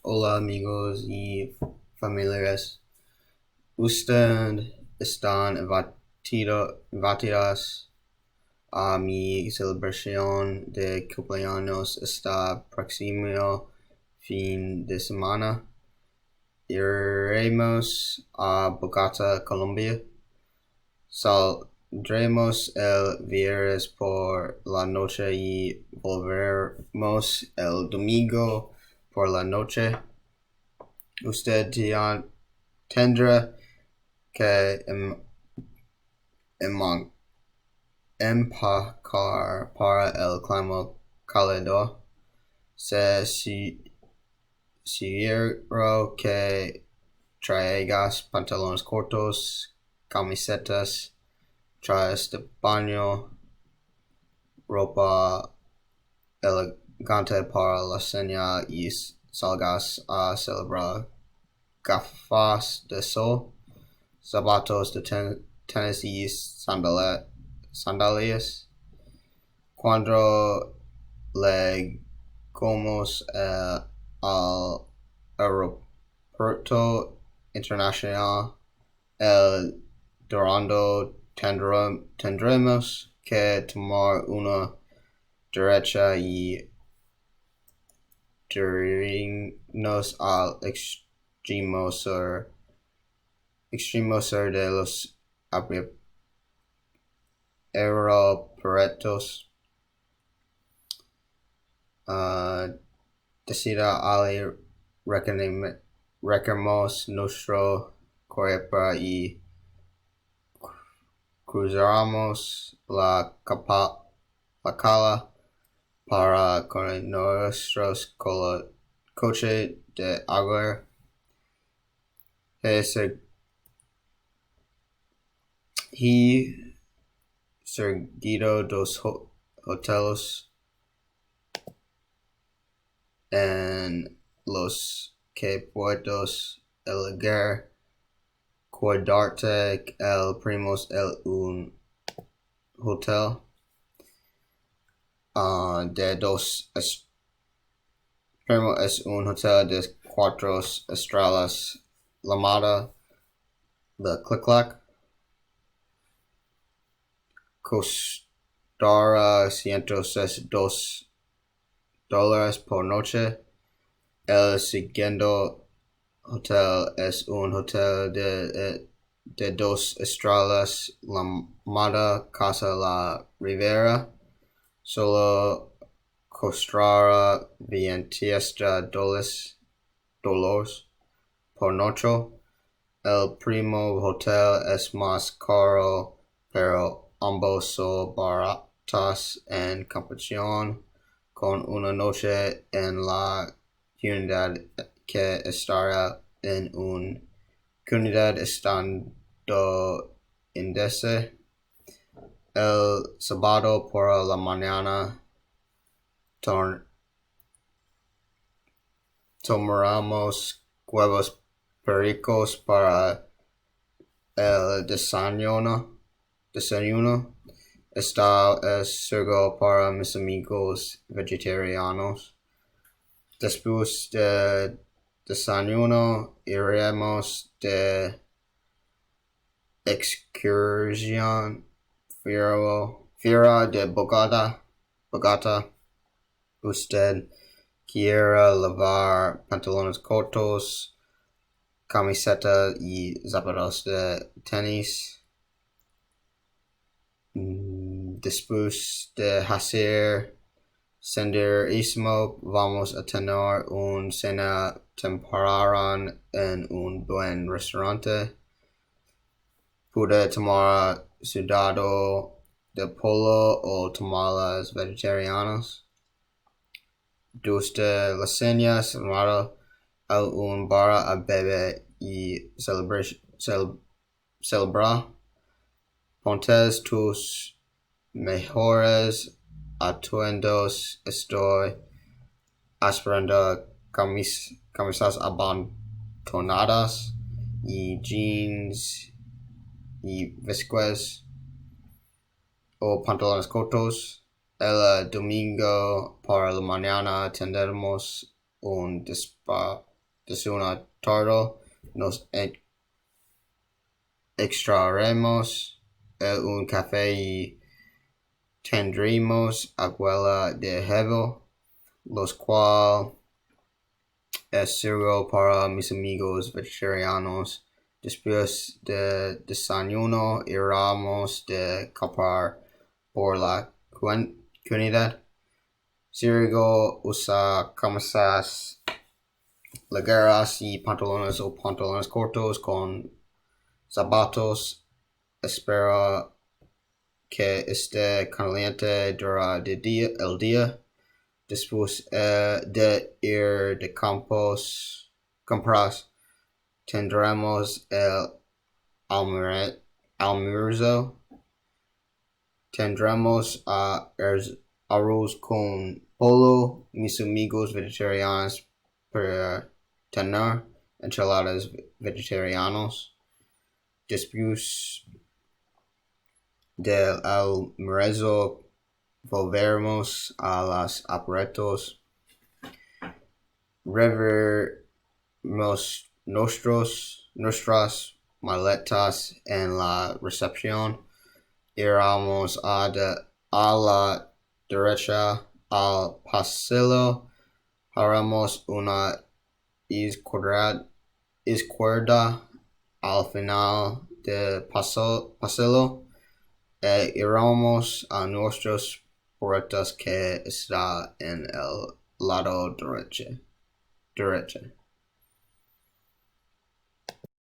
Hola amigos y familiares. Ustedes están invitados a mi celebración de cumpleaños este próximo fin de semana. Iremos a Bogotá, Colombia. Saldremos el viernes por la noche y volveremos el domingo por la noche. Usted tendrá que empacar para el clima cálido. Se seguro que traigas pantalones cortos, camisetas, trajes de baño, ropa elegante para la cena y salgas a celebrar. Gafas de sol, zapatos de tenis y sandalias. Cuando llegamos al aeropuerto internacional El Dorado tendremos que tomar una derecha y dirigirnos al extremo sur de los aeropuertos. Decida Ali requeremos nuestro cuerpo y cruzaremos la cala para con nuestros coches de agua. He seguido dos hoteles en los que puedes elegir quedarte el primos el un hotel de dos primo es un hotel de 4 estrellas llamado The Click Clack. Costará $162 por noche. El siguiente hotel es un hotel de 2 estrellas llamado Casa La Rivera. Solo costará $27 por noche. El primo hotel es más caro, pero ambos son baratos en comparación con una noche en la comunidad que estará en una comunidad estadounidense. El sábado por la mañana tomaremos huevos pericos para el desayuno. Esta es algo para mis amigos vegetarianos. Después de desayuno iremos de excursión Fiera de Bogotá. Usted quiere lavar pantalones cortos, camiseta y zapatos de tenis. Después de hacer senderismo, vamos a tener una cena temprana en un buen restaurante. Puede tomar sudado de pollo o tamales vegetarianos. Durante la cena cerrada a un bar a beber y celebrar. Pontes tus mejores atuendos. Estoy esperando camisas abandonadas y jeans y vesquez o pantalones cortos. El domingo por la mañana tendremos un una tarde nos extraeremos un café y tendremos abuela de jevo, los cual es seguro para mis amigos vegetarianos. Después de desayuno iremos de comprar por la comunidad. Sirigo usa camisas ligeras y pantalones o pantalones cortos con zapatos. Espera que esté caliente durante el día. Después de ir de compras, tendremos el almuerzo. Tendremos arroz con pollo. Mis amigos vegetarianos para tener enchiladas vegetarianos. Después del almuerzo volveremos a los aparatos. Reveremos nuestras maletas en la recepción. Iremos a la derecha al pasillo. Haremos una izquierda al final del pasillo e iremos a nuestras puertas que está en el lado derecho.